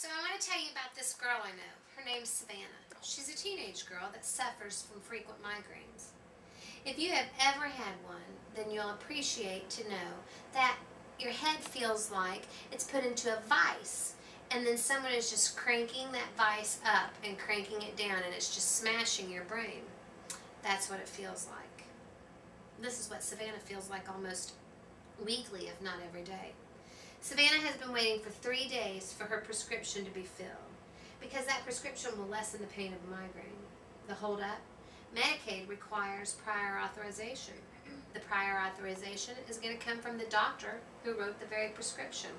So I want to tell you about this girl I know. Her name's Savannah. She's a teenage girl that suffers from frequent migraines. If you have ever had one, then you'll appreciate to know that your head feels like it's put into a vice, and then someone is just cranking that vice up and cranking it down, and it's just smashing your brain. That's what it feels like. This is what Savannah feels like almost weekly, if not every day. Savannah has been waiting for 3 days for her prescription to be filled, because that prescription will lessen the pain of a migraine. The holdup? Medicaid requires prior authorization. The prior authorization is going to come from the doctor who wrote the very prescription.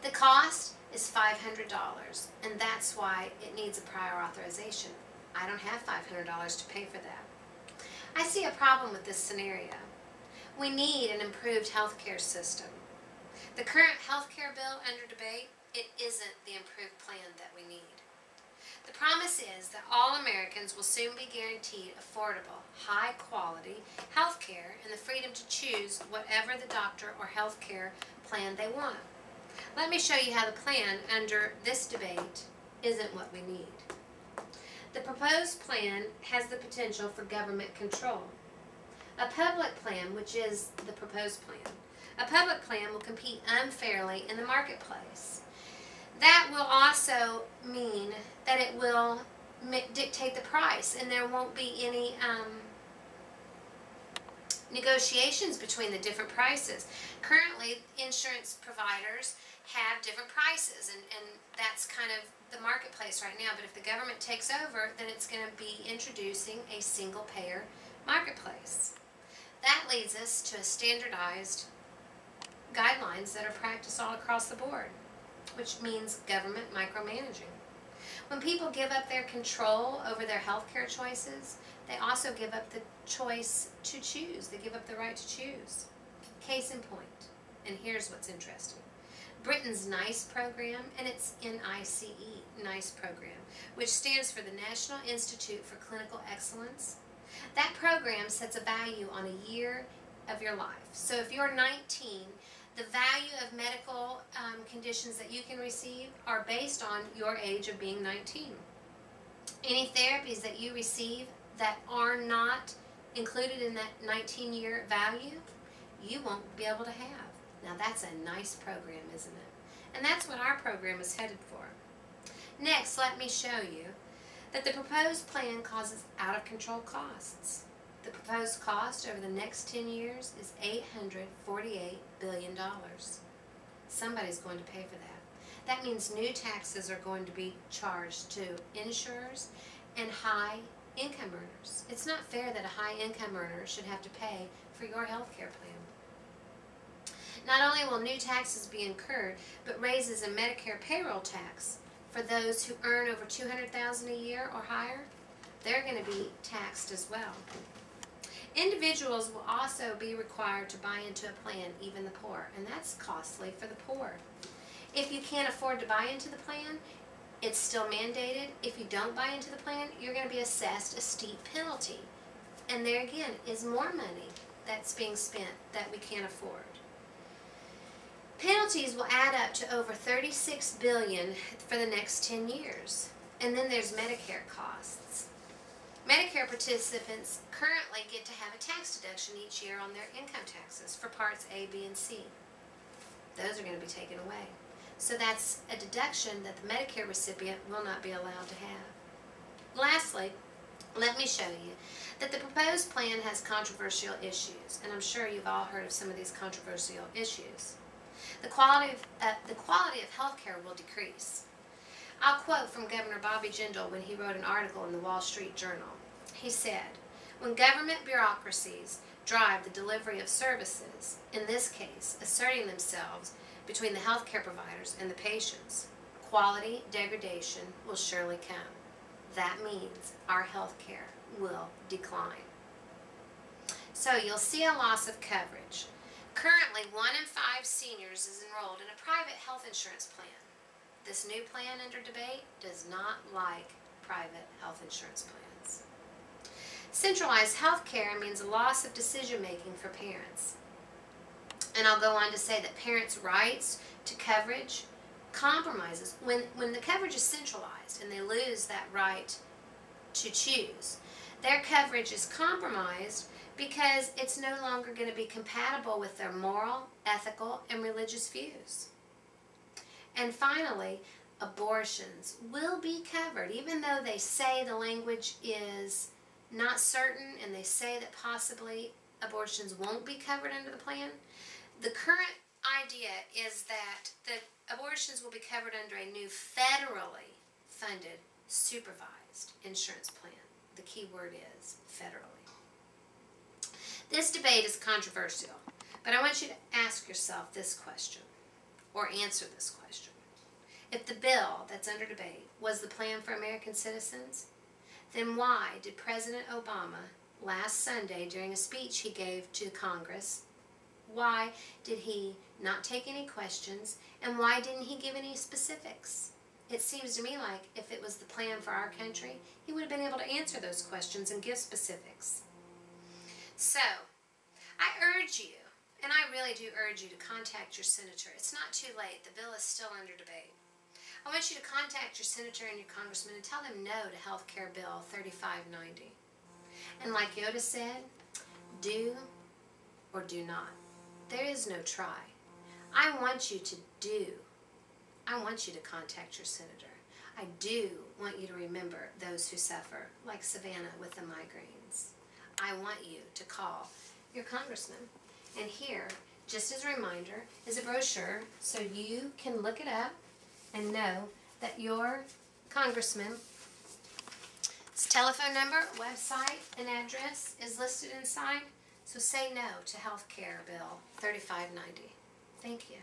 The cost is $500, and that's why it needs a prior authorization. I don't have $500 to pay for that. I see a problem with this scenario. We need an improved healthcare system. The current healthcare bill under debate, it isn't the improved plan that we need. The promise is that all Americans will soon be guaranteed affordable, high-quality health care and the freedom to choose whatever the doctor or health care plan they want. Let me show you how the plan under this debate isn't what we need. The proposed plan has the potential for government control. A public plan, which is the proposed plan, a public plan will compete unfairly in the marketplace. That will also mean that it will dictate the price, and there won't be any negotiations between the different prices. Currently, insurance providers have different prices, and that's kind of the marketplace right now. But if the government takes over, then it's going to be introducing a single-payer marketplace. That leads us to a standardized guidelines that are practiced all across the board, which means government micromanaging. When people give up their control over their healthcare choices, they also give up the choice to choose. They give up the right to choose. Case in point, and here's what's interesting. Britain's NICE program, and it's NICE, NICE program, which stands for the National Institute for Clinical Excellence. That program sets a value on a year of your life. So if you're 19, the value of medical conditions that you can receive are based on your age of being 19. Any therapies that you receive that are not included in that 19-year value, you won't be able to have. Now that's a nice program, isn't it? And that's what our program is headed for. Next, let me show you that the proposed plan causes out-of-control costs. The proposed cost over the next 10 years is $848 billion. Somebody's going to pay for that. That means new taxes are going to be charged to insurers and high-income earners. It's not fair that a high-income earner should have to pay for your health care plan. Not only will new taxes be incurred, but raises in Medicare payroll tax for those who earn over $200,000 a year or higher, they're going to be taxed as well. Individuals will also be required to buy into a plan, even the poor, and that's costly for the poor. If you can't afford to buy into the plan, it's still mandated. If you don't buy into the plan, you're going to be assessed a steep penalty. And there again is more money that's being spent that we can't afford. Penalties will add up to over $36 billion for the next 10 years. And then there's Medicare costs. Medicare participants currently get to have a tax deduction each year on their income taxes for parts A, B, and C. Those are going to be taken away. So that's a deduction that the Medicare recipient will not be allowed to have. Lastly, let me show you that the proposed plan has controversial issues, and I'm sure you've all heard of some of these controversial issues. The quality of health care will decrease. I'll quote from Governor Bobby Jindal when he wrote an article in the Wall Street Journal. He said, "When government bureaucracies drive the delivery of services, in this case, asserting themselves between the healthcare providers and the patients, quality degradation will surely come. That means our healthcare will decline." So you'll see a loss of coverage. Currently, 1 in 5 seniors is enrolled in a private health insurance plan. This new plan under debate does not like private health insurance plans. Centralized health care means a loss of decision-making for parents. And I'll go on to say that parents' rights to coverage compromises, when the coverage is centralized and they lose that right to choose, their coverage is compromised because it's no longer going to be compatible with their moral, ethical, and religious views. And finally, abortions will be covered, even though they say the language is not certain and they say that possibly abortions won't be covered under the plan. The current idea is that the abortions will be covered under a new federally funded, supervised insurance plan. The key word is federally. This debate is controversial, but I want you to ask yourself this question, or answer this question. If the bill that's under debate was the plan for American citizens, then why did President Obama last Sunday during a speech he gave to Congress, why did he not take any questions, and why didn't he give any specifics? It seems to me like if it was the plan for our country, he would have been able to answer those questions and give specifics. So, I urge you, and I really do urge you to contact your senator. It's not too late. The bill is still under debate. I want you to contact your senator and your congressman and tell them no to Health Care Bill 3590. And like Yoda said, do or do not. There is no try. I want you to do. I want you to contact your senator. I do want you to remember those who suffer, like Savannah with the migraines. I want you to call your congressman. And here, just as a reminder, is a brochure so you can look it up and know that your congressman's telephone number, website, and address is listed inside. So say no to Health Care Bill 3590. Thank you.